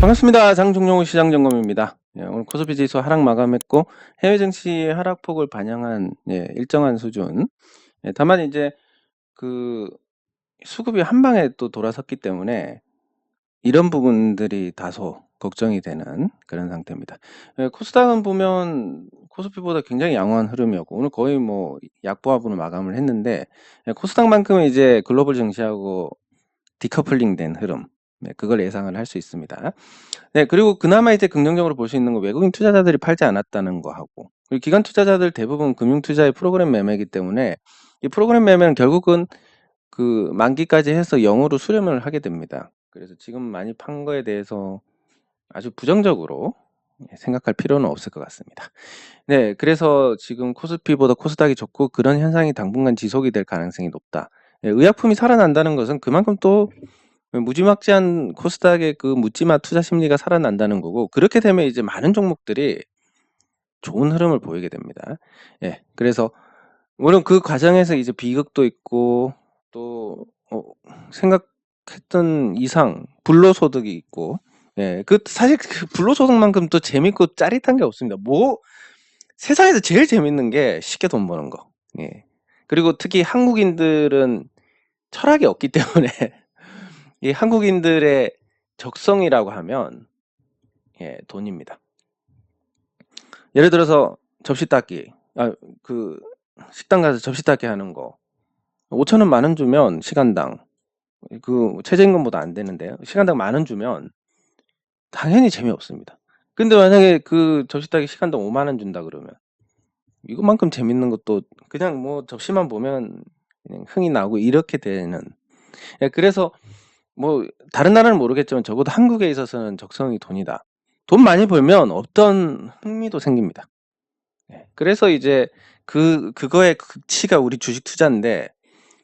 반갑습니다. 장종용 시장점검입니다. 오늘 코스피 지수 하락 마감했고 해외 증시 하락폭을 반영한 일정한 수준. 다만 이제 그 수급이 한 방에 또 돌아섰기 때문에 이런 부분들이 다소 걱정이 되는 그런 상태입니다. 코스닥은 보면 코스피보다 굉장히 양호한 흐름이었고 오늘 거의 뭐 약보합으로 마감을 했는데 코스닥만큼은 이제 글로벌 증시하고 디커플링된 흐름, 그걸 예상을 할 수 있습니다. 네, 그리고 그나마 이제 긍정적으로 볼 수 있는 건 외국인 투자자들이 팔지 않았다는 거 하고, 그리고 기관 투자자들 대부분 금융 투자의 프로그램 매매이기 때문에 이 프로그램 매매는 결국은 그 만기까지 해서 0으로 수렴을 하게 됩니다. 그래서 지금 많이 판 거에 대해서 아주 부정적으로 생각할 필요는 없을 것 같습니다. 네, 그래서 지금 코스피보다 코스닥이 좋고 그런 현상이 당분간 지속이 될 가능성이 높다. 의약품이 살아난다는 것은 그만큼 또 무지막지한 코스닥의 그 묻지마 투자 심리가 살아난다는 거고, 그렇게 되면 이제 많은 종목들이 좋은 흐름을 보이게 됩니다. 그래서 물론 그 과정에서 이제 비극도 있고 또 생각했던 이상 불로소득이 있고, 그 사실 그 불로소득만큼 또 재밌고 짜릿한 게 없습니다. 뭐 세상에서 제일 재밌는 게 쉽게 돈 버는 거. 그리고 특히 한국인들은 철학이 없기 때문에 이 한국인들의 적성이라고 하면 돈입니다. 예를 들어서 접시 닦기, 그 식당 가서 접시 닦기 하는 거 5,000원 10,000원 주면 시간당, 그 최저임금보다 안 되는데요, 시간당 10,000원 주면 당연히 재미없습니다. 근데 만약에 그 접시 닦기 시간당 50,000원 준다 그러면 이것만큼 재밌는 것도, 그냥 뭐 접시만 보면 그냥 흥이 나고 이렇게 되는. 그래서 뭐 다른 나라는 모르겠지만 적어도 한국에 있어서는 적성이 돈이다. 돈 많이 벌면 어떤 흥미도 생깁니다. 그래서 이제 그거의 극치가 우리 주식 투자인데,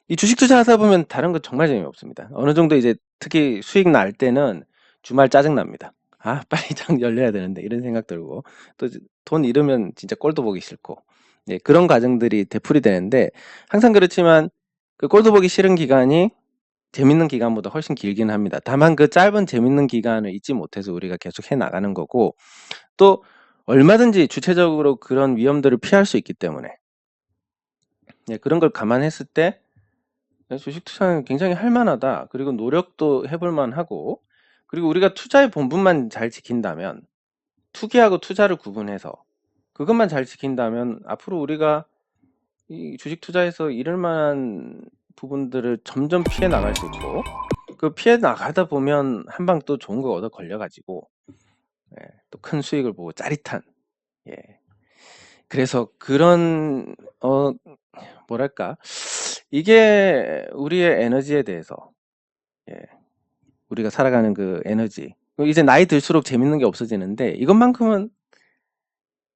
이 주식 투자하다 보면 다른 거 정말 재미없습니다. 어느 정도 이제 특히 수익 날 때는 주말 짜증 납니다. 빨리 장 열려야 되는데 이런 생각 들고, 또 돈 잃으면 진짜 꼴도 보기 싫고, 그런 과정들이 되풀이 되는데, 항상 그렇지만 그 꼴도 보기 싫은 기간이 재밌는 기간보다 훨씬 길긴 합니다. 다만 그 짧은 재밌는 기간을 잊지 못해서 우리가 계속 해 나가는 거고, 또 얼마든지 주체적으로 그런 위험들을 피할 수 있기 때문에 그런 걸 감안했을 때 주식 투자는 굉장히 할만하다. 그리고 노력도 해볼 만하고, 그리고 우리가 투자의 본분만 잘 지킨다면, 투기하고 투자를 구분해서 그것만 잘 지킨다면 앞으로 우리가 이 주식 투자에서 잃을 만한 부분들을 점점 피해 나갈 수 있고, 그 피해 나가다 보면 한 방 또 좋은 거 얻어 걸려가지고 또 큰 수익을 보고 짜릿한, 그래서 그런 뭐랄까, 이게 우리의 에너지에 대해서, 우리가 살아가는 그 에너지, 이제 나이 들수록 재밌는 게 없어지는데 이것만큼은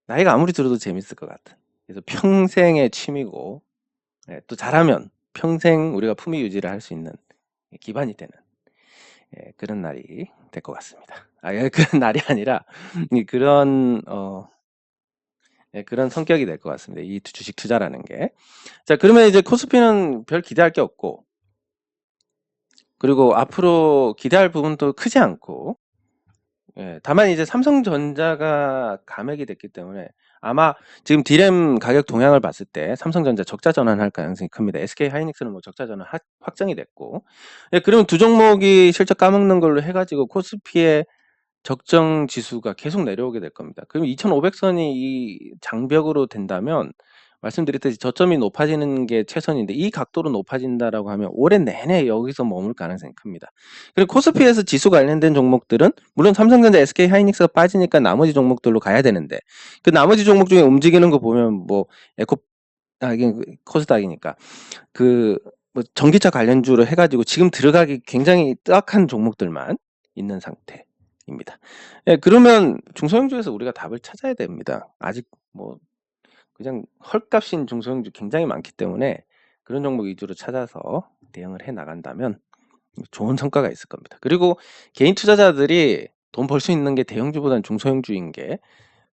나이가 아무리 들어도 재밌을 것 같은, 그래서 평생의 취미고, 또 잘하면 평생 우리가 품위 유지를 할 수 있는 기반이 되는 그런 날이 될 것 같습니다. 그런 날이 아니라 그런 그런 성격이 될 것 같습니다. 이 주식 투자라는 게. 자, 그러면 이제 코스피는 별 기대할 게 없고, 그리고 앞으로 기대할 부분도 크지 않고, 다만 이제 삼성전자가 감액이 됐기 때문에 아마 지금 디램 가격 동향을 봤을 때 삼성전자 적자 전환할 가능성이 큽니다. SK 하이닉스는 뭐 적자 전환 확정이 됐고, 그러면 두 종목이 실적 까먹는 걸로 해가지고 코스피의 적정 지수가 계속 내려오게 될 겁니다. 그럼 2,500선이 이 장벽으로 된다면, 말씀드렸듯이 저점이 높아지는 게 최선인데 이 각도로 높아진다라고 하면 올해 내내 여기서 머물 가능성이 큽니다. 그리고 코스피에서 지수 관련된 종목들은 물론 삼성전자, SK 하이닉스가 빠지니까 나머지 종목들로 가야 되는데, 그 나머지 종목 중에 움직이는 거 보면 뭐 이게 코스닥이니까 뭐 전기차 관련주로 해가지고 지금 들어가기 굉장히 뜨악한 종목들만 있는 상태입니다. 그러면 중소형주에서 우리가 답을 찾아야 됩니다. 아직 뭐 그냥 헐값인 중소형주 굉장히 많기 때문에 그런 종목 위주로 찾아서 대응을 해 나간다면 좋은 성과가 있을 겁니다. 그리고 개인 투자자들이 돈 벌 수 있는 게 대형주보다는 중소형주인 게,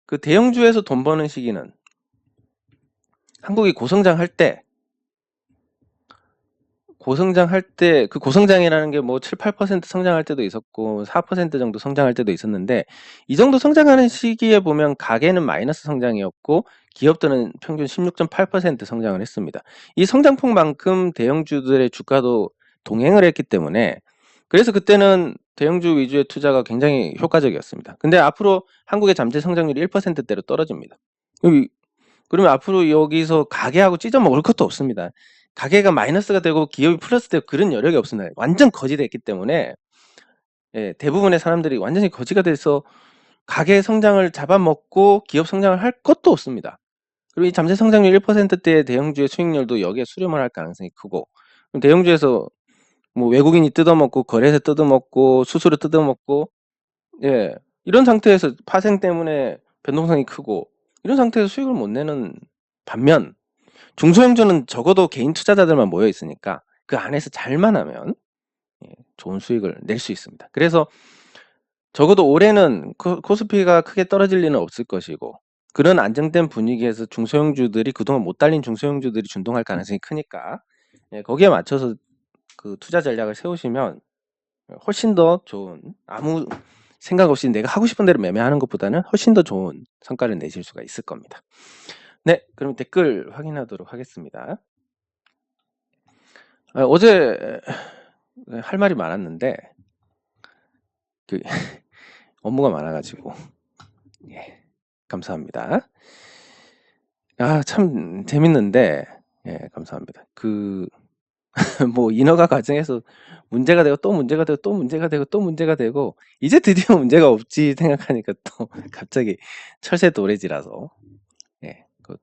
그 대형주에서 돈 버는 시기는 한국이 고성장할 때 고성장할 때 그 고성장이라는 게 뭐 7-8% 성장할 때도 있었고 4% 정도 성장할 때도 있었는데 이 정도 성장하는 시기에 보면 가계는 마이너스 성장이었고 기업들은 평균 16.8% 성장을 했습니다. 이 성장폭만큼 대형주들의 주가도 동행을 했기 때문에 그래서 그때는 대형주 위주의 투자가 굉장히 효과적이었습니다. 근데 앞으로 한국의 잠재 성장률이 1%대로 떨어집니다. 그러면 앞으로 여기서 가계하고 찢어 먹을 것도 없습니다. 가계가 마이너스가 되고 기업이 플러스 되고 그런 여력이 없습니다. 완전 거지됐기 때문에 예, 대부분의 사람들이 완전히 거지가 돼서 가계 성장을 잡아먹고 기업 성장을 할 것도 없습니다. 그리고 이 잠재 성장률 1%대의 대형주의 수익률도 여기에 수렴을 할 가능성이 크고 그럼 대형주에서 뭐 외국인이 뜯어먹고 거래세 뜯어먹고 수수료 뜯어먹고 예, 이런 상태에서 파생 때문에 변동성이 크고 이런 상태에서 수익을 못 내는 반면 중소형주는 적어도 개인 투자자들만 모여 있으니까 그 안에서 잘만 하면 좋은 수익을 낼 수 있습니다. 그래서 적어도 올해는 코스피가 크게 떨어질 리는 없을 것이고 그런 안정된 분위기에서 중소형주들이 그동안 못 달린 중소형주들이 준동할 가능성이 크니까 거기에 맞춰서 그 투자 전략을 세우시면 훨씬 더 좋은 아무 생각 없이 내가 하고 싶은 대로 매매하는 것보다는 훨씬 더 좋은 성과를 내실 수가 있을 겁니다. 네, 그럼 댓글 확인하도록 하겠습니다. 어제 할 말이 많았는데 그 업무가 많아가지고 예, 감사합니다. 아, 참 재밌는데 예, 감사합니다. 그 뭐 인허가 과정에서 문제가 되고 또 문제가 되고 또 문제가 되고 또 문제가 되고 이제 드디어 문제가 없지 생각하니까 또 갑자기 철새 도래지라서 예, 그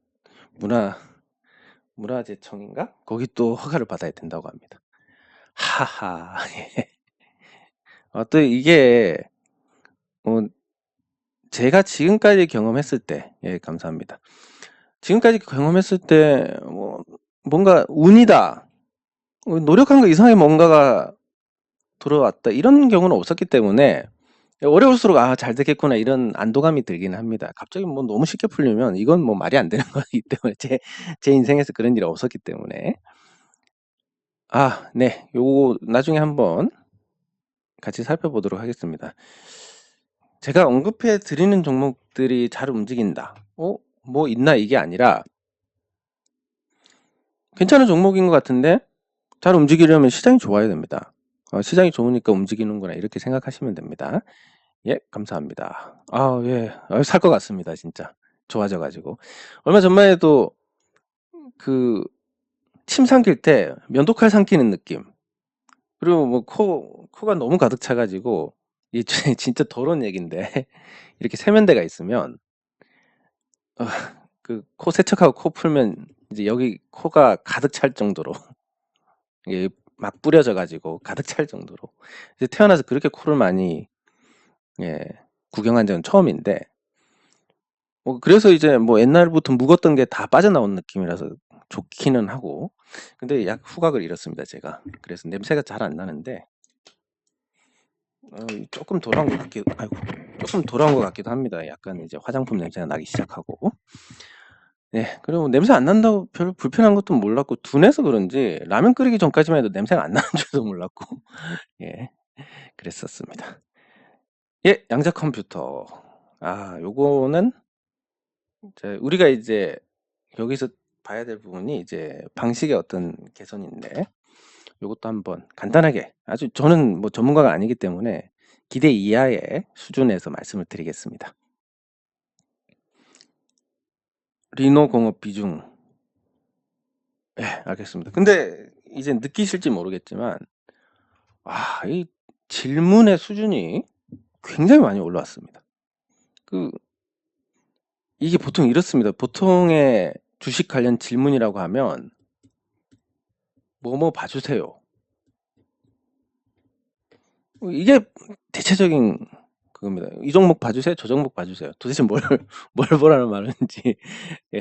문화재청인가? 거기 또 허가를 받아야 된다고 합니다. 하하. 예. 또 이게 제가 지금까지 경험했을 때, 예, 감사합니다. 지금까지 경험했을 때, 뭔가 운이다. 노력한 거 이상의 뭔가가 들어왔다. 이런 경우는 없었기 때문에 어려울수록 잘 되겠구나 이런 안도감이 들기는 합니다. 갑자기 뭐 너무 쉽게 풀리면 이건 뭐 말이 안 되는 거기 때문에 제 인생에서 그런 일이 없었기 때문에 네. 요거 나중에 한번 같이 살펴보도록 하겠습니다. 제가 언급해 드리는 종목들이 잘 움직인다. 뭐 있나 이게 아니라 괜찮은 종목인 것 같은데 잘 움직이려면 시장이 좋아야 됩니다. 시장이 좋으니까 움직이는구나 이렇게 생각하시면 됩니다. 예, 감사합니다. 예, 살 것 같습니다. 진짜 좋아져가지고 얼마 전만 해도 그 침 삼킬 때 면도칼 삼키는 느낌 그리고 뭐 코가 너무 가득 차가지고 이 진짜 더러운 얘기인데 이렇게 세면대가 있으면 그 코 세척하고 코 풀면 이제 여기 코가 가득 찰 정도로 이게 막 뿌려져 가지고 가득 찰 정도로 이제 태어나서 그렇게 코를 많이 구경한 적은 처음인데 그래서 이제 뭐 옛날부터 묵었던 게 다 빠져나온 느낌이라서 좋기는 하고 근데 약 후각을 잃었습니다 제가. 그래서 냄새가 잘 안 나는데 조금 돌아온 것 같기도 조금 돌아온 것 같기도 합니다. 약간 이제 화장품 냄새가 나기 시작하고 네, 그리고 냄새 안 난다고 별로 불편한 것도 몰랐고 둔해서 그런지 라면 끓이기 전까지만 해도 냄새가 안 나는 줄도 몰랐고 예, 그랬었습니다. 예, 양자 컴퓨터. 요거는 우리가 이제 여기서 봐야 될 부분이 이제 방식의 어떤 개선인데 요것도 한번 간단하게 아주 저는 뭐 전문가가 아니기 때문에 기대 이하의 수준에서 말씀을 드리겠습니다. 리노 공업 비중. 예, 알겠습니다. 근데 이제 느끼실지 모르겠지만 이 질문의 수준이 굉장히 많이 올라왔습니다. 이게 보통 이렇습니다. 보통의 주식 관련 질문이라고 하면 뭐뭐 봐주세요. 이게 대체적인 그겁니다. 이 종목 봐주세요. 저 종목 봐주세요. 도대체 뭘 보라는 말인지. 예.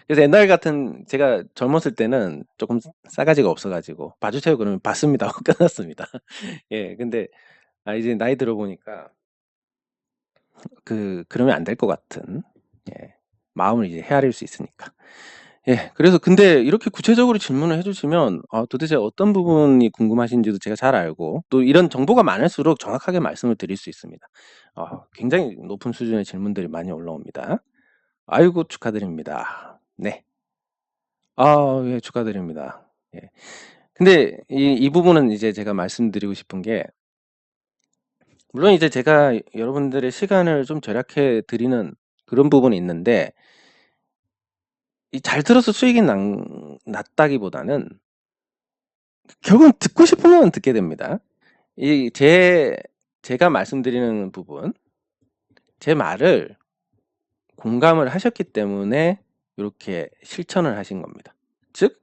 그래서 옛날 같은 제가 젊었을 때는 조금 싸가지가 없어가지고 봐주세요 그러면 봤습니다 하고 끝났습니다. 예, 근데 이제 나이 들어보니까 그러면 안 될 것 같은 마음을 이제 헤아릴 수 있으니까. 예. 그래서 근데 이렇게 구체적으로 질문을 해 주시면 도대체 어떤 부분이 궁금하신지도 제가 잘 알고 또 이런 정보가 많을수록 정확하게 말씀을 드릴 수 있습니다. 굉장히 높은 수준의 질문들이 많이 올라옵니다. 아이고 축하드립니다. 네. 예 축하드립니다. 예. 근데 이 부분은 이제 제가 말씀드리고 싶은 게 물론 이제 제가 여러분들의 시간을 좀 절약해 드리는 그런 부분이 있는데 이 잘 들어서 수익이 났다기보다는 결국은 듣고 싶으면 듣게 됩니다. 이 제가 말씀드리는 부분 제 말을 공감을 하셨기 때문에 요렇게 실천을 하신 겁니다. 즉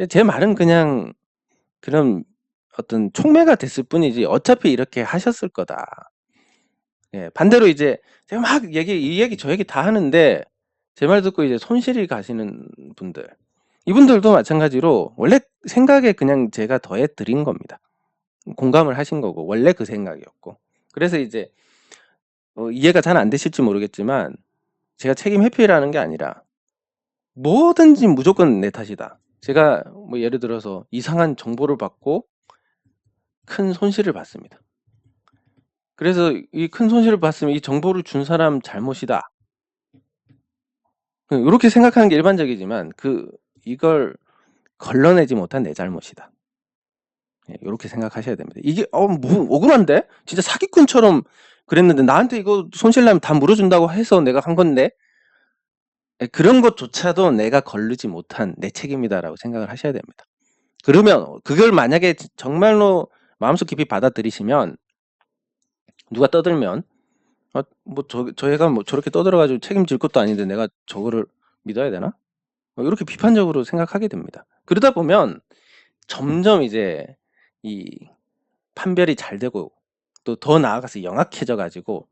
제 말은 그냥 그런 어떤 촉매가 됐을 뿐이지 어차피 이렇게 하셨을 거다. 예. 반대로 이제 제가 막 이 얘기 저 얘기 다 하는데 제 말 듣고 이제 손실이 가시는 분들 이분들도 마찬가지로 원래 생각에 그냥 제가 더해 드린 겁니다. 공감을 하신 거고 원래 그 생각이었고. 그래서 이제 이해가 잘 안 되실지 모르겠지만 제가 책임 회피라는 게 아니라 뭐든지 무조건 내 탓이다. 제가 뭐 예를 들어서 이상한 정보를 받고 큰 손실을 봤습니다. 그래서 이 큰 손실을 봤으면 이 정보를 준 사람 잘못이다. 요렇게 생각하는 게 일반적이지만 이걸 걸러내지 못한 내 잘못이다. 예, 요렇게 생각하셔야 됩니다. 이게 뭐 억울한데? 진짜 사기꾼처럼 그랬는데 나한테 이거 손실 나면 다 물어준다고 해서 내가 한 건데 예, 그런 것조차도 내가 거르지 못한 내 책임이다라고 생각을 하셔야 됩니다. 그러면 그걸 만약에 정말로 마음속 깊이 받아들이시면 누가 떠들면 뭐 저 애가 뭐 저렇게 떠들어 가지고 책임질 것도 아닌데 내가 저거를 믿어야 되나? 이렇게 비판적으로 생각하게 됩니다. 그러다 보면 점점 이제 이 판별이 잘 되고 또 더 나아가서 영악해져 가지고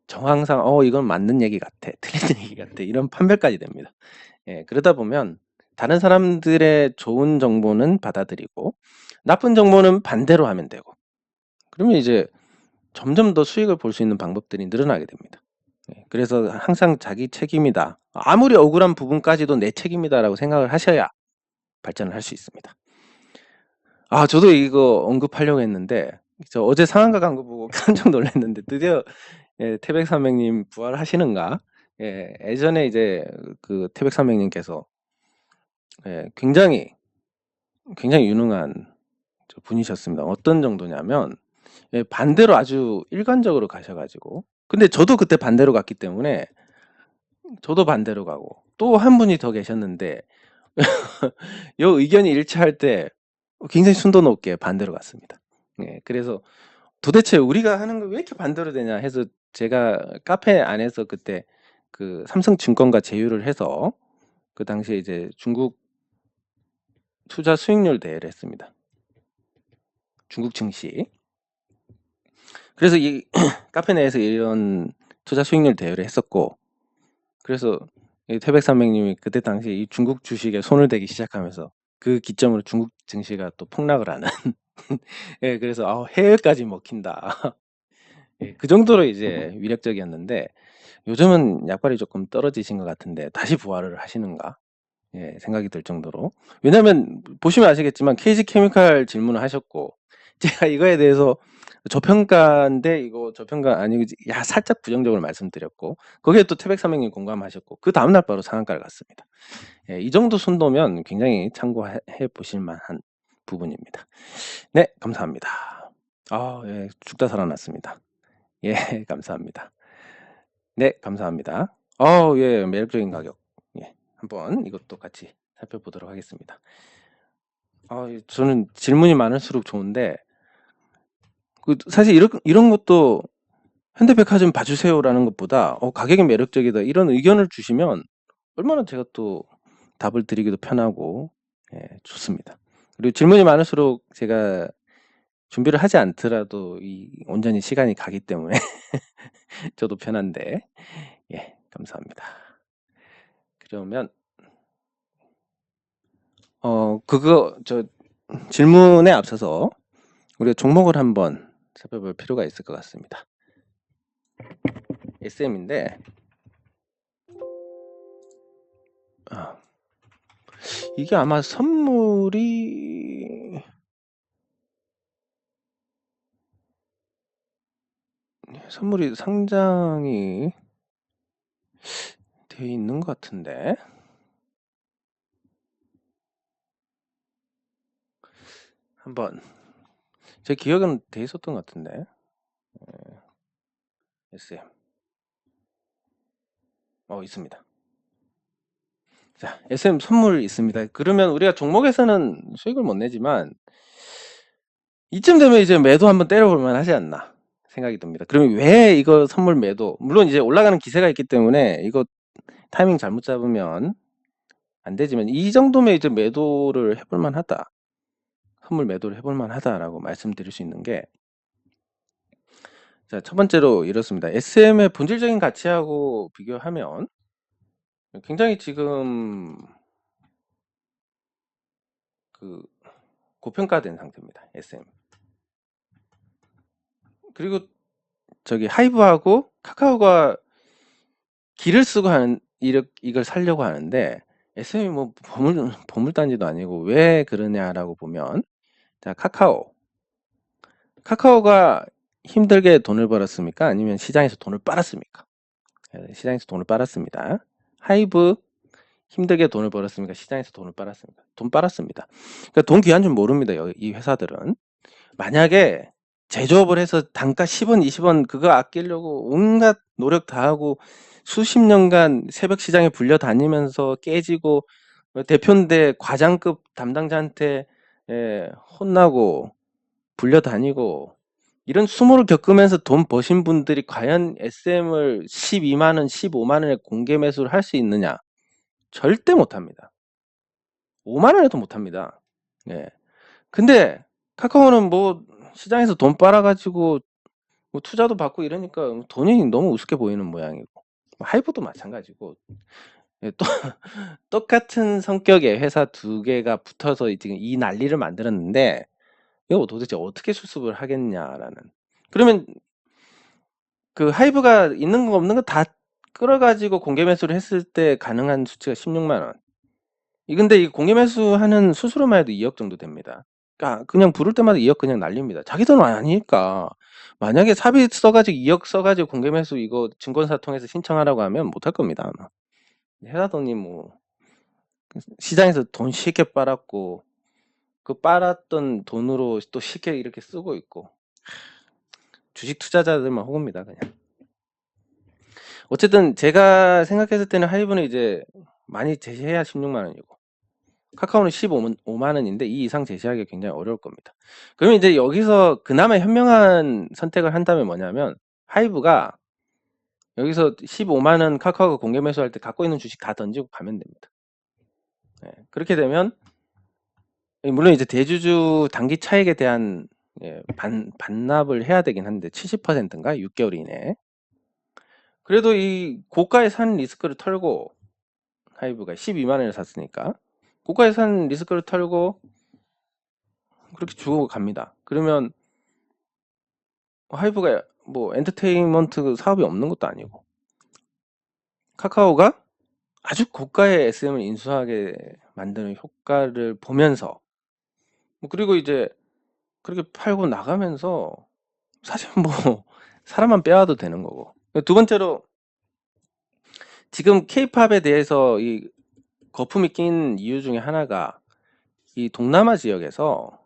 정황상 이건 맞는 얘기 같아. 틀린 얘기 같아. 이런 판별까지 됩니다. 예. 그러다 보면 다른 사람들의 좋은 정보는 받아들이고 나쁜 정보는 반대로 하면 되고 그러면 이제 점점 더 수익을 볼 수 있는 방법들이 늘어나게 됩니다. 예. 그래서 항상 자기 책임이다. 아무리 억울한 부분까지도 내 책임이다라고 생각을 하셔야 발전을 할 수 있습니다. 저도 이거 언급하려고 했는데 저 어제 상한가 간 거 보고 깜짝 놀랐는데 드디어 태백산맥님 부활하시는가? 예. 예전에 이제 그 태백산맥님께서 굉장히 유능한 분이셨습니다. 어떤 정도냐면 반대로 아주 일관적으로 가셔 가지고 근데 저도 그때 반대로 갔기 때문에 저도 반대로 가고 또 한 분이 더 계셨는데 요 의견이 일치할 때 굉장히 순도 높게 반대로 갔습니다. 예. 그래서 도대체 우리가 하는 거 왜 이렇게 반대로 되냐 해서 제가 카페 안에서 그때 그 삼성증권과 제휴를 해서 그 당시에 이제 중국 투자 수익률 대회를 했습니다. 중국 증시. 그래서 이 카페 내에서 이런 투자 수익률 대회를 했었고 그래서 이 태백산맥님이 그때 당시에 이 중국 주식에 손을 대기 시작하면서 그 기점으로 중국 증시가 또 폭락을 하는 예 그래서 '해외까지 먹힌다.' 예 그 정도로 이제 위력적이었는데 요즘은 약발이 조금 떨어지신 것 같은데 다시 부활을 하시는가 예 생각이 들 정도로. 왜냐하면 보시면 아시겠지만 KG케미칼 질문을 하셨고 제가 이거에 대해서 저평가인데 이거 저평가 아니고 살짝 부정적으로 말씀드렸고 거기에 또 태백산맥님 공감하셨고 그다음 날 바로 상한가를 갔습니다. 예 이 정도 순도면 굉장히 참고해 보실 만한 부분입니다. 네 감사합니다. 예 죽다 살아났습니다. 예 감사합니다. 네 감사합니다. 예 매력적인 가격. 예 한번 이것도 같이 살펴보도록 하겠습니다. 저는 질문이 많을수록 좋은데 사실 이런 것도 "현대백화점 봐 주세요."라는 것보다 가격이 매력적이다." 이런 의견을 주시면 얼마나 제가 또 답을 드리기도 편하고 좋습니다. 그리고 질문이 많을수록 제가 준비를 하지 않더라도 온전히 시간이 가기 때문에 저도 편한데 예 감사합니다. 그러면 그거 질문에 앞서서 우리가 종목을 한번 살펴볼 필요가 있을 것 같습니다. SM인데 이게 아마 선물이 상장이 돼 있는 것 같은데. 한번 제 기억은 돼 있었던 것 같은데. SM 있습니다. 자, SM 선물 있습니다. 그러면 우리가 종목에서는 수익을 못 내지만 이쯤 되면 이제 매도 한번 때려볼 만하지 않나 생각이 듭니다. 그러면 왜 이거 선물 매도? 물론 이제 올라가는 기세가 있기 때문에 이거 타이밍 잘못 잡으면 안 되지만 이 정도면 이제 매도를 해볼 만하다. 선물 매도를 해볼 만하다라고 말씀드릴 수 있는 게, 자, 첫 번째로 이렇습니다. SM의 본질적인 가치하고 비교하면 굉장히 지금 그 고평가된 상태입니다. SM. 그리고 저기 하이브하고 카카오가 기를 쓰고 하는 이걸 살려고 하는데 SM이 뭐 보물단지도 아니고 왜 그러냐라고 보면, 자, 카카오가 힘들게 돈을 벌었습니까? 아니면 시장에서 돈을 빨았습니까? 시장에서 돈을 빨았습니다. 하이브 힘들게 돈을 벌었습니까? 시장에서 돈을 빨았습니까? 돈 빨았습니다. 그러니까 돈 귀한 줄 모릅니다. 이 회사들은. 만약에 제조업을 해서 단가 10원, 20원 그거 아끼려고 온갖 노력 다 하고 수십 년간 새벽 시장에 불려 다니면서 깨지고 대표인데 과장급 담당자한테 혼나고 불려 다니고 이런 수모를 겪으면서 돈 버신 분들이 과연 SM을 12만 원, 15만 원에 공개 매수를 할 수 있느냐? 절대 못 합니다. 5만 원에도 못 합니다. 예. 근데 카카오는 뭐 시장에서 돈 빨아가지고 뭐 투자도 받고 이러니까 돈이 너무 우습게 보이는 모양이고, 하이브도 마찬가지고. 예, 또 똑같은 성격의 회사 두 개가 붙어서 지금 이 난리를 만들었는데 이거 도대체 어떻게 수습을 하겠냐라는. 그러면 그 하이브가 있는 거 없는 거 다 끌어가지고 공개 매수를 했을 때 가능한 수치가 16만 원. 근데 이 공개 매수하는 수수료만 해도 2억 정도 됩니다. 그러니까 그냥 부를 때마다 2억 그냥 날립니다. 자기 돈 아니니까. 만약에 사비 써가지고 2억 써가지고 공개 매수 이거 증권사 통해서 신청하라고 하면 못할 겁니다, 아마. 회사 돈이 뭐 시장에서 돈 쉽게 빨았고 그 빨았던 돈으로 또 쉽게 이렇게 쓰고 있고, 주식 투자자들만 호구입니다, 그냥. 어쨌든 제가 생각했을 때는 하이브는 이제 많이 제시해야 16만 원이고 카카오는 15만 원인데 이 이상 제시하기 굉장히 어려울 겁니다. 그러면 이제 여기서 그나마 현명한 선택을 한다면 뭐냐면 하이브가 여기서 15만 원 카카오가 공개 매수할 때 갖고 있는 주식 다 던지고 가면 됩니다. 네, 그렇게 되면 물론 이제 대주주 단기 차익에 대한 반납을 해야 되긴 한데 70%인가 6개월 이내에. 그래도 이 고가에 산 리스크를 털고, 하이브가 12만 원에 샀으니까 고가에 산 리스크를 털고 그렇게 주고 갑니다. 그러면 하이브가 뭐 엔터테인먼트 사업이 없는 것도 아니고 카카오가 아주 고가의 SM을 인수하게 만드는 효과를 보면서 그리고 이제 그렇게 팔고 나가면서 사실 뭐 사람만 빼와도 되는 거고. 두 번째로 지금 K-팝에 대해서 이 거품이 낀 이유 중에 하나가 이 동남아 지역에서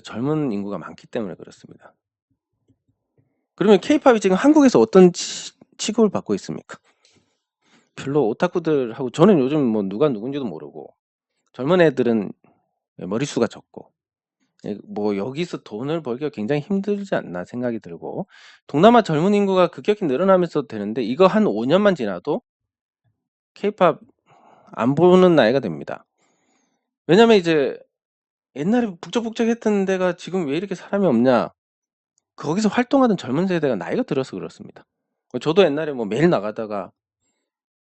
젊은 인구가 많기 때문에 그렇습니다. 그러면 K-팝이 지금 한국에서 어떤 취급을 받고 있습니까? 별로 오타쿠들하고, 저는 요즘 뭐 누가 누군지도 모르고 젊은 애들은 머릿수가 적고 뭐 여기서 돈을 벌기가 굉장히 힘들지 않나 생각이 들고, 동남아 젊은 인구가 급격히 늘어나면서 되는데 이거 한 5년만 지나도 K-팝 안 보는 나이가 됩니다. 왜냐면 이제 옛날에 북적북적했던 데가 지금 왜 이렇게 사람이 없냐, 거기서 활동하던 젊은 세대가 나이가 들어서 그렇습니다. 저도 옛날에 뭐 매일 나가다가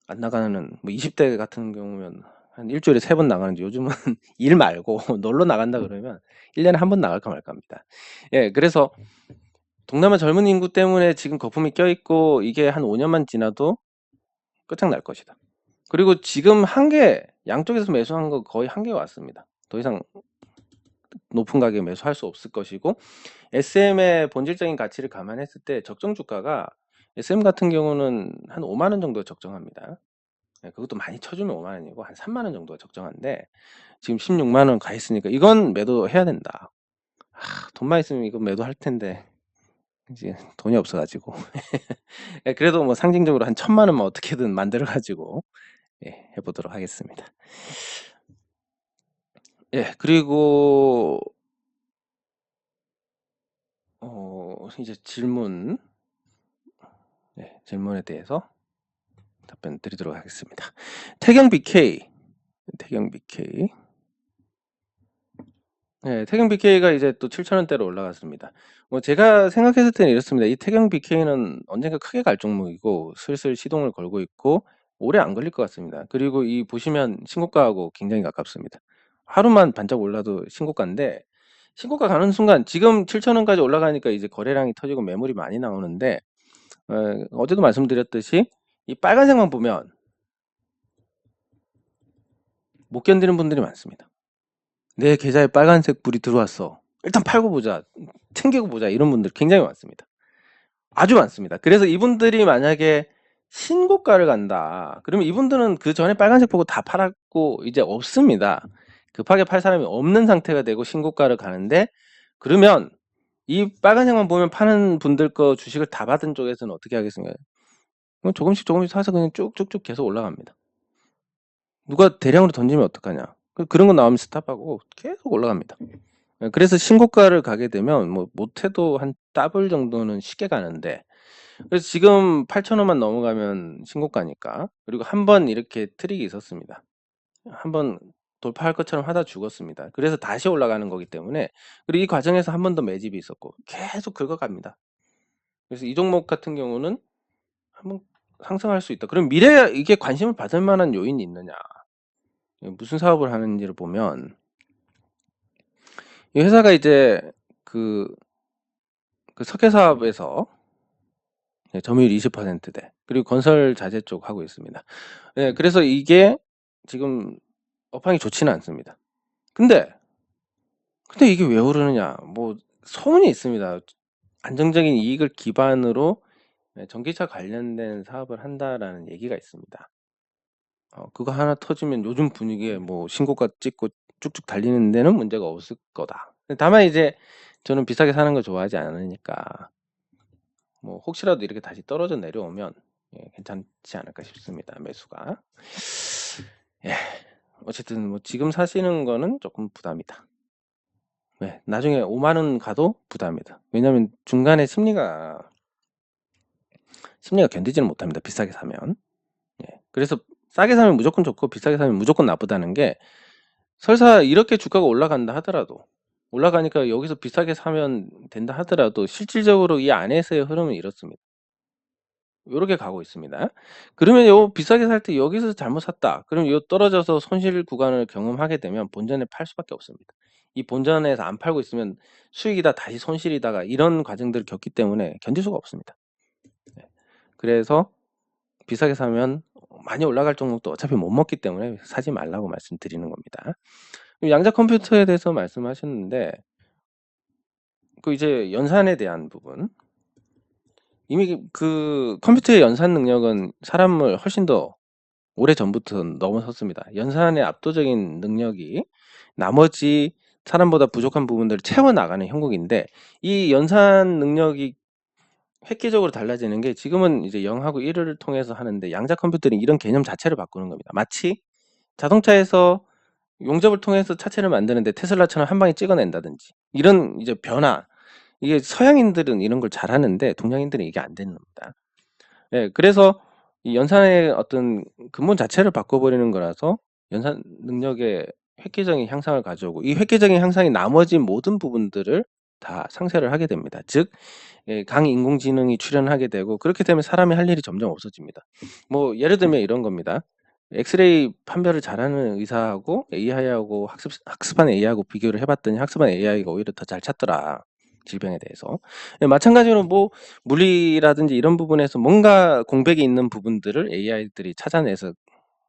안 나가는 뭐 20대 같은 경우면 한 일주일에 3번 나가는데 요즘은 일 말고 놀러 나간다 그러면 1년에 한 번 나갈까 말까 합니다. 예, 그래서 동남아 젊은 인구 때문에 지금 거품이 껴있고 이게 한 5년만 지나도 끝장날 것이다. 그리고 지금 한계 양쪽에서 매수한 거 거의 한계에 왔습니다. 더 이상 높은 가격에 매수할 수 없을 것이고 SM의 본질적인 가치를 감안했을 때 적정 주가가 SM 같은 경우는 한 5만 원 정도 적정합니다. 예, 그것도 많이 쳐주면 5만 원이고 한 3만 원 정도가 적정한데 지금 16만 원 가 있으니까 이건 매도해야 된다. 돈만 있으면 이건 매도할 텐데 이제 돈이 없어가지고 예, 그래도 뭐 상징적으로 한 1,000만 원만 어떻게든 만들어가지고 예, 해보도록 하겠습니다. 예, 그리고 이제 질문, 네, 질문에 대해서 답변 드리도록 하겠습니다. 태경 BK. 네, 태경 BK가 이제 또 7,000원대로 올라갔습니다. 뭐 제가 생각했을 때는 이렇습니다. 이 태경 BK는 언젠가 크게 갈 종목이고 슬슬 시동을 걸고 있고 오래 안 걸릴 것 같습니다. 그리고 이 보시면 신고가하고 굉장히 가깝습니다. 하루만 반짝 올라도 신고가인데 신고가 가는 순간 지금 7,000원까지 올라가니까 이제 거래량이 터지고 매물이 많이 나오는데 어제도 말씀드렸듯이 이 빨간색만 보면 못 견디는 분들이 많습니다. 내 계좌에 빨간색 불이 들어왔어. 일단 팔고 보자. 챙기고 보자. 이런 분들 굉장히 많습니다. 아주 많습니다. 그래서 이분들이 만약에 신고가를 간다. 그러면 이분들은 그 전에 빨간색 보고 다 팔았고 이제 없습니다. 급하게 팔 사람이 없는 상태가 되고 신고가를 가는데 그러면 이 빨간색만 보면 파는 분들 거 주식을 다 받은 쪽에서는 어떻게 하겠습니까? 조금씩 사서 그냥 쭉쭉쭉 계속 올라갑니다. 누가 대량으로 던지면 어떡하냐. 그런 거 나오면 스탑하고 계속 올라갑니다. 그래서 신고가를 가게 되면 뭐 못해도 한 더블 정도는 쉽게 가는데 그래서 지금 8,000원만 넘어가면 신고가니까 그리고 한번 이렇게 트릭이 있었습니다. 한번 돌파할 것처럼 하다 죽었습니다. 그래서 다시 올라가는 거기 때문에 그리고 이 과정에서 한 번 더 매집이 있었고 계속 긁어갑니다. 그래서 이 종목 같은 경우는 한번 상승할 수 있다. 그럼 미래에 이게 관심을 받을 만한 요인이 있느냐? 무슨 사업을 하는지를 보면 이 회사가 이제 그 석회 사업에서 점유율 20%대 그리고 건설 자재 쪽 하고 있습니다. 네, 그래서 이게 지금 업황이 좋지는 않습니다. 근데 이게 왜 오르느냐? 뭐 소문이 있습니다. 안정적인 이익을 기반으로 전기차 관련된 사업을 한다라는 얘기가 있습니다. 그거 하나 터지면 요즘 분위기에 뭐 신고가 찍고 쭉쭉 달리는 데는 문제가 없을 거다. 다만 이제 저는 비싸게 사는 걸 좋아하지 않으니까 뭐 혹시라도 이렇게 다시 떨어져 내려오면 괜찮지 않을까 싶습니다. 매수가. 예. 어쨌든 뭐 지금 사시는 거는 조금 부담이다. 네, 나중에 5만 원 가도 부담이다. 왜냐하면 중간에 심리가 견디지는 못합니다. 비싸게 사면. 예. 그래서 싸게 사면 무조건 좋고 비싸게 사면 무조건 나쁘다는 게 설사 이렇게 주가가 올라간다 하더라도 올라가니까 여기서 비싸게 사면 된다 하더라도 실질적으로 이 안에서의 흐름은 이렇습니다. 요렇게 가고 있습니다. 그러면 요 비싸게 살 때 여기서 잘못 샀다. 그럼 요 떨어져서 손실 구간을 경험하게 되면 본전에 팔 수밖에 없습니다. 이 본전에서 안 팔고 있으면 수익이다 다시 손실이다가 이런 과정들을 겪기 때문에 견딜 수가 없습니다. 네. 그래서 비싸게 사면 많이 올라갈 종목도 어차피 못 먹기 때문에 사지 말라고 말씀드리는 겁니다. 양자 컴퓨터에 대해서 말씀하셨는데 그 이제 연산에 대한 부분 이미 그 컴퓨터의 연산 능력은 사람을 훨씬 더 오래전부터 넘어섰습니다. 연산의 압도적인 능력이 나머지 사람보다 부족한 부분들을 채워나가는 형국인데 이 연산 능력이 획기적으로 달라지는 게 지금은 이제 0하고 1을 통해서 하는데 양자 컴퓨터는 이런 개념 자체를 바꾸는 겁니다. 마치 자동차에서 용접을 통해서 차체를 만드는데 테슬라처럼 한 방에 찍어낸다든지 이런 이제 변화 이게 서양인들은 이런 걸 잘하는데 동양인들은 이게 안 되는 겁니다. 예, 그래서 이 연산의 어떤 근본 자체를 바꿔버리는 거라서 연산 능력의 획기적인 향상을 가져오고 이 획기적인 향상이 나머지 모든 부분들을 다 상쇄를 하게 됩니다. 즉 강인공지능이 출현하게 되고 그렇게 되면 사람이 할 일이 점점 없어집니다. 뭐 예를 들면 이런 겁니다. 엑스레이 판별을 잘하는 의사하고 AI하고 학습한 AI하고 비교를 해봤더니 학습한 AI가 오히려 더 잘 찾더라. 질병에 대해서. 마찬가지로 뭐 물리라든지 이런 부분에서 뭔가 공백이 있는 부분들을 AI들이 찾아내서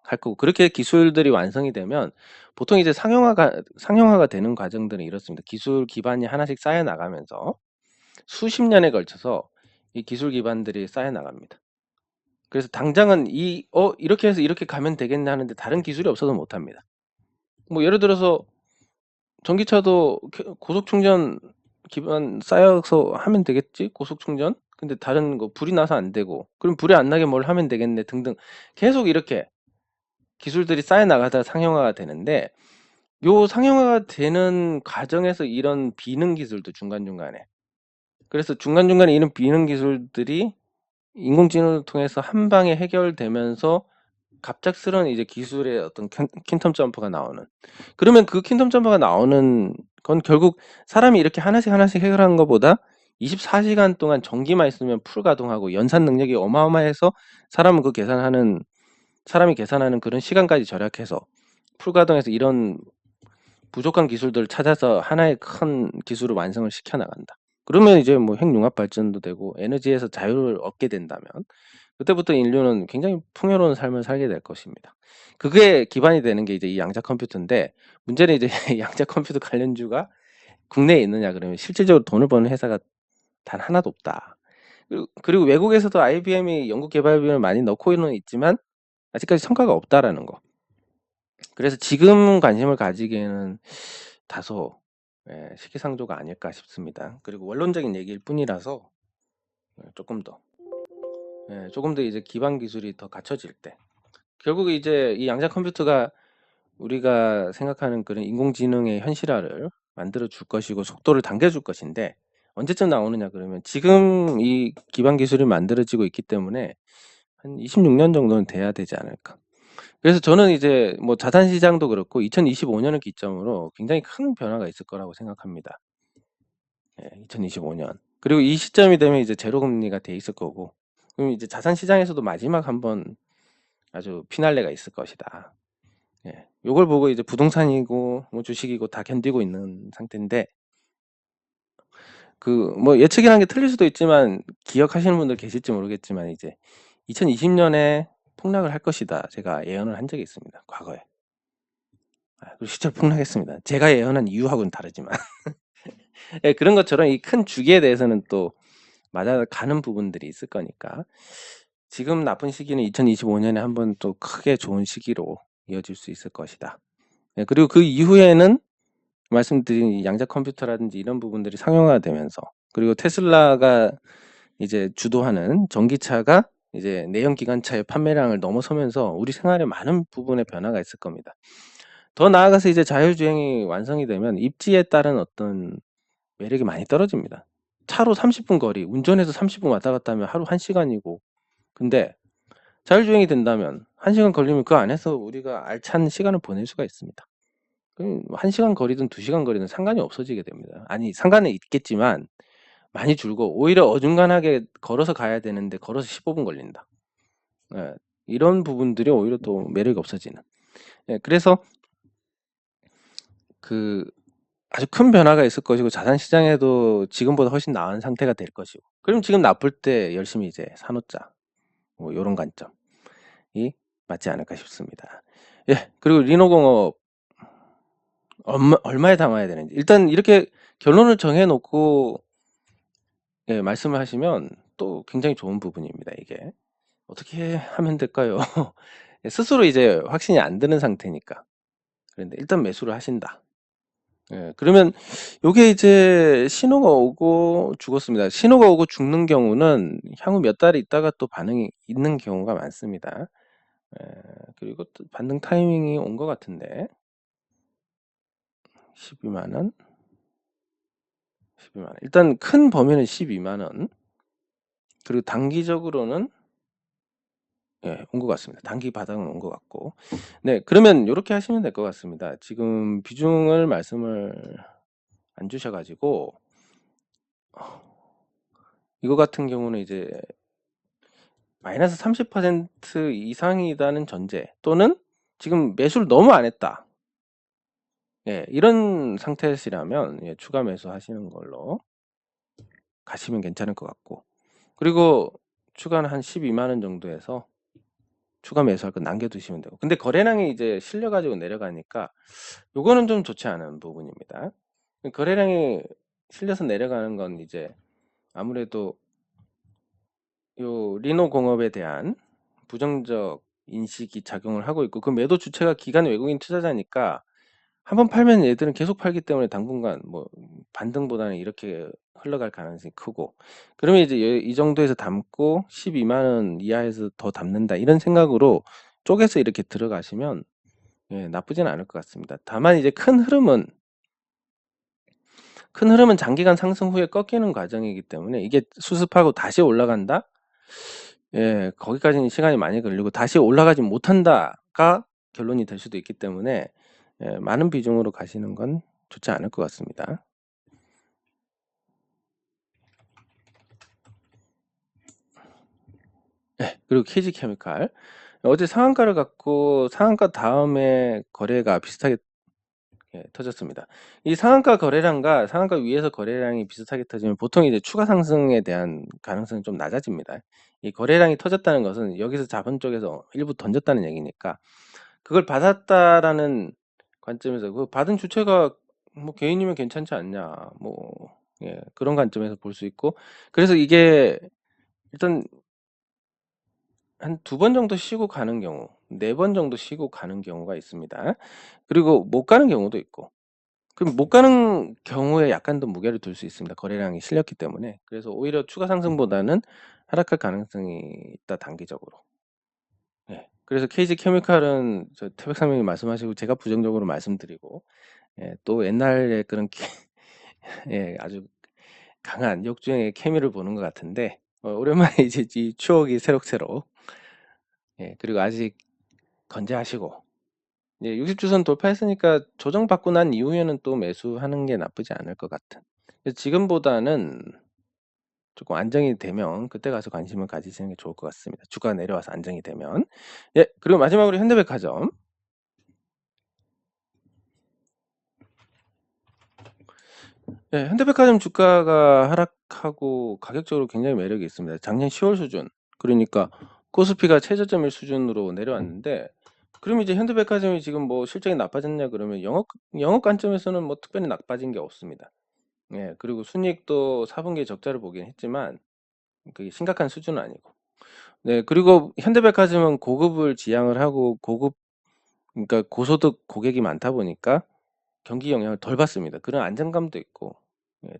할 거고, 그렇게 기술들이 완성이 되면 보통 이제 상용화가 되는 과정들은 이렇습니다. 기술 기반이 하나씩 쌓여 나가면서 수십 년에 걸쳐서 이 기술 기반들이 쌓여 나갑니다. 그래서 당장은 이렇게 해서 이렇게 가면 되겠네 하는데 다른 기술이 없어서 못 합니다. 뭐 예를 들어서 전기차도 고속 충전 기반 쌓여서 하면 되겠지? 고속 충전? 근데 다른 거 불이 나서 안 되고, 그럼 불이 안 나게 뭘 하면 되겠네 등등, 계속 이렇게 기술들이 쌓여 나가다 상용화가 되는데, 요 상용화가 되는 과정에서 이런 비능 기술도 중간중간에, 그래서 중간중간에 이런 비능 기술들이 인공지능을 통해서 한 방에 해결되면서 갑작스러운 이제 기술의 어떤 퀸텀 점프가 나오는, 그러면 그 퀸텀 점프가 나오는 건 결국 사람이 이렇게 하나씩 하나씩 해결하는 것보다 24시간 동안 전기만 있으면 풀 가동하고 연산 능력이 어마어마해서 사람이 계산하는 그런 시간까지 절약해서 풀 가동해서 이런 부족한 기술들을 찾아서 하나의 큰 기술을 완성을 시켜 나간다. 그러면 이제 뭐 핵융합 발전도 되고 에너지에서 자유를 얻게 된다면 그때부터 인류는 굉장히 풍요로운 삶을 살게 될 것입니다. 그게 기반이 되는 게 이제 이 양자 컴퓨터인데, 문제는 이제 양자 컴퓨터 관련주가 국내에 있느냐 그러면 실질적으로 돈을 버는 회사가 단 하나도 없다. 그리고 외국에서도 IBM이 연구 개발비를 많이 넣고는 있지만 아직까지 성과가 없다라는 거. 그래서 지금 관심을 가지기에는 다소 시기상조가 아닐까 싶습니다. 그리고 원론적인 얘기일 뿐이라서 조금 더 이제 기반 기술이 더 갖춰질 때, 결국 이제 이 양자 컴퓨터가 우리가 생각하는 그런 인공지능의 현실화를 만들어 줄 것이고 속도를 당겨줄 것인데, 언제쯤 나오느냐 그러면 지금 이 기반 기술이 만들어지고 있기 때문에 한 26년 정도는 돼야 되지 않을까. 그래서 저는 이제 뭐 자산 시장도 그렇고 2025년을 기점으로 굉장히 큰 변화가 있을 거라고 생각합니다. 2025년. 그리고 이 시점이 되면 이제 제로 금리가 돼 있을 거고, 그럼 이제 자산 시장에서도 마지막 한번 아주 피날레가 있을 것이다. 요걸 보고 이제 부동산이고 뭐 주식이고 다 견디고 있는 상태인데, 그 뭐 예측이라는 게 틀릴 수도 있지만 기억하시는 분들 계실지 모르겠지만 이제 2020년에 폭락을 할 것이다, 제가 예언을 한 적이 있습니다, 과거에. 그리고 실제로 폭락했습니다. 제가 예언한 이유하고는 다르지만. 그런 것처럼 이 큰 주기에 대해서는 또 맞아가는 부분들이 있을 거니까, 지금 나쁜 시기는 2025년에 한번 또 크게 좋은 시기로 이어질 수 있을 것이다. 그리고 그 이후에는 말씀드린 이 양자 컴퓨터라든지 이런 부분들이 상용화되면서, 그리고 테슬라가 이제 주도하는 전기차가 이제 내연기관차의 판매량을 넘어서면서 우리 생활에 많은 부분에 변화가 있을 겁니다. 더 나아가서 이제 자율주행이 완성이 되면 입지에 따른 어떤 매력이 많이 떨어집니다. 차로 30분 거리, 운전해서 30분 왔다 갔다 하면 하루 1시간이고, 근데 자율주행이 된다면 1시간 걸리면 그 안에서 우리가 알찬 시간을 보낼 수가 있습니다. 그럼 1시간 거리든 2시간 거리든 상관이 없어지게 됩니다. 아니, 상관은 있겠지만 많이 줄고, 오히려 어중간하게 걸어서 가야 되는데 걸어서 15분 걸린다. 이런 부분들이 오히려 또 매력이 없어지는. 그래서 그 아주 큰 변화가 있을 것이고, 자산 시장에도 지금보다 훨씬 나은 상태가 될 것이고, 그럼 지금 나쁠 때 열심히 이제 사놓자, 뭐 요런 관점이 맞지 않을까 싶습니다. 그리고 리노공업 얼마에 담아야 되는지 일단 이렇게 결론을 정해놓고 말씀을 하시면 또 굉장히 좋은 부분입니다. 이게 어떻게 하면 될까요? 스스로 이제 확신이 안 드는 상태니까. 그런데 일단 매수를 하신다. 그러면 요게 이제 신호가 오고 죽었습니다. 신호가 오고 죽는 경우는 향후 몇 달 있다가 또 반응이 있는 경우가 많습니다. 그리고 또 반등 타이밍이 온 것 같은데, 12만원, 12만원. 일단 큰 범위는 12만원. 그리고 단기적으로는 온 것 같습니다. 단기 바닥은 온 것 같고. 그러면 요렇게 하시면 될 것 같습니다. 지금 비중을 말씀을 안 주셔가지고, 이거 같은 경우는 이제 마이너스 30% 이상이라는 전제, 또는 지금 매수를 너무 안 했다, 이런 상태시라면 추가 매수 하시는 걸로 가시면 괜찮을 것 같고, 그리고 추가는 한 12만원 정도에서 추가 매수할 거 남겨두시면 되고. 근데 거래량이 이제 실려가지고 내려가니까 요거는 좀 좋지 않은 부분입니다. 거래량이 실려서 내려가는 건 이제 아무래도 요 리노 공업에 대한 부정적 인식이 작용을 하고 있고, 그 매도 주체가 기관 외국인 투자자니까 한번 팔면 얘들은 계속 팔기 때문에 당분간 뭐 반등보다는 이렇게 흘러갈 가능성이 크고, 그러면 이제 이 정도에서 담고 12만 원 이하에서 더 담는다 이런 생각으로 쪼개서 이렇게 들어가시면 나쁘진 않을 것 같습니다. 다만 이제 큰 흐름은 장기간 상승 후에 꺾이는 과정이기 때문에 이게 수습하고 다시 올라간다? 거기까지는 시간이 많이 걸리고 다시 올라가지 못한다가 결론이 될 수도 있기 때문에 많은 비중으로 가시는 건 좋지 않을 것 같습니다. 그리고 KG케미칼. 어제 상한가를 갖고 상한가 다음에 거래가 비슷하게 터졌습니다. 이 상한가 거래량과 상한가 위에서 거래량이 비슷하게 터지면 보통 이제 추가 상승에 대한 가능성이 좀 낮아집니다. 이 거래량이 터졌다는 것은 여기서 자본 쪽에서 일부 던졌다는 얘기니까, 그걸 받았다라는 관점에서 그 받은 주체가 뭐 개인이면 괜찮지 않냐, 뭐 그런 관점에서 볼 수 있고, 그래서 이게 일단 한 2번 정도 쉬고 가는 경우, 4번 정도 쉬고 가는 경우가 있습니다. 그리고 못 가는 경우도 있고, 그럼 못 가는 경우에 약간 더 무게를 둘 수 있습니다. 거래량이 실렸기 때문에. 그래서 오히려 추가 상승보다는 하락할 가능성이 있다, 단기적으로. 그래서 KG케미칼은 저 태백상님이 말씀하시고 제가 부정적으로 말씀드리고, 또 옛날에 그런 아주 강한 역주행의 케미를 보는 것 같은데, 오랜만에 이제 이 추억이 새록새록. 그리고 아직 건재하시고, 60주선 돌파했으니까 조정받고 난 이후에는 또 매수하는 게 나쁘지 않을 것 같은. 그래서 지금보다는 조금 안정이 되면 그때 가서 관심을 가지시는 게 좋을 것 같습니다. 주가가 내려와서 안정이 되면. 그리고 마지막으로 현대백화점. 현대백화점 주가가 하락하고 가격적으로 굉장히 매력이 있습니다. 작년 10월 수준, 그러니까 코스피가 최저점일 수준으로 내려왔는데, 그럼 이제 현대백화점이 지금 뭐 실적이 나빠졌냐 그러면 영업 관점에서는 뭐 특별히 나빠진 게 없습니다. 그리고 순이익도 4분기에 적자를 보긴 했지만 그게 심각한 수준은 아니고. 그리고 현대백화점은 고급을 지향을 하고 그러니까 고소득 고객이 많다 보니까 경기 영향을 덜 받습니다. 그런 안정감도 있고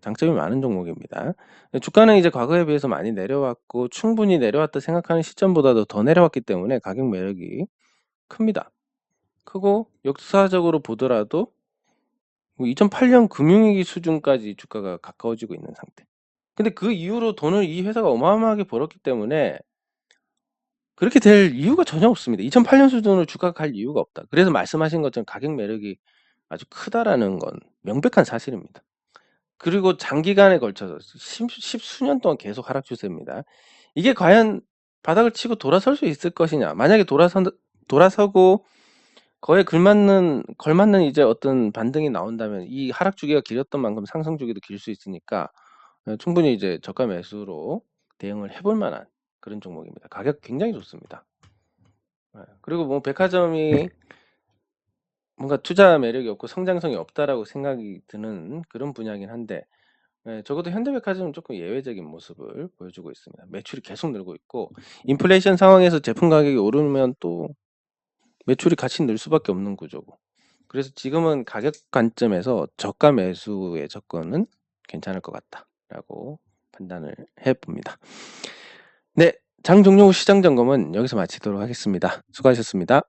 장점이 많은 종목입니다. 주가는 이제 과거에 비해서 많이 내려왔고 충분히 내려왔다 생각하는 시점보다도 더 내려왔기 때문에 가격 매력이 큽니다. 크고 역사적으로 보더라도 2008년 금융위기 수준까지 주가가 가까워지고 있는 상태. 근데 그 이후로 돈을 이 회사가 어마어마하게 벌었기 때문에 그렇게 될 이유가 전혀 없습니다. 2008년 수준으로 주가가 갈 이유가 없다. 그래서 말씀하신 것처럼 가격 매력이 아주 크다라는 건 명백한 사실입니다. 그리고 장기간에 걸쳐서 십수년 동안 계속 하락 추세입니다. 이게 과연 바닥을 치고 돌아설 수 있을 것이냐? 만약에 돌아서고 거에 걸맞는 이제 어떤 반등이 나온다면 이 하락 주기가 길었던 만큼 상승 주기도 길 수 있으니까 충분히 이제 저가 매수로 대응을 해볼 만한 그런 종목입니다. 가격 굉장히 좋습니다. 그리고 뭐 백화점이 뭔가 투자 매력이 없고 성장성이 없다라고 생각이 드는 그런 분야긴 한데, 적어도 현대백화점은 조금 예외적인 모습을 보여주고 있습니다. 매출이 계속 늘고 있고, 인플레이션 상황에서 제품 가격이 오르면 또 매출이 같이 늘 수밖에 없는 구조고, 그래서 지금은 가격 관점에서 저가 매수의 접근은 괜찮을 것 같다라고 판단을 해봅니다. 장 종료 후 시장 점검은 여기서 마치도록 하겠습니다. 수고하셨습니다.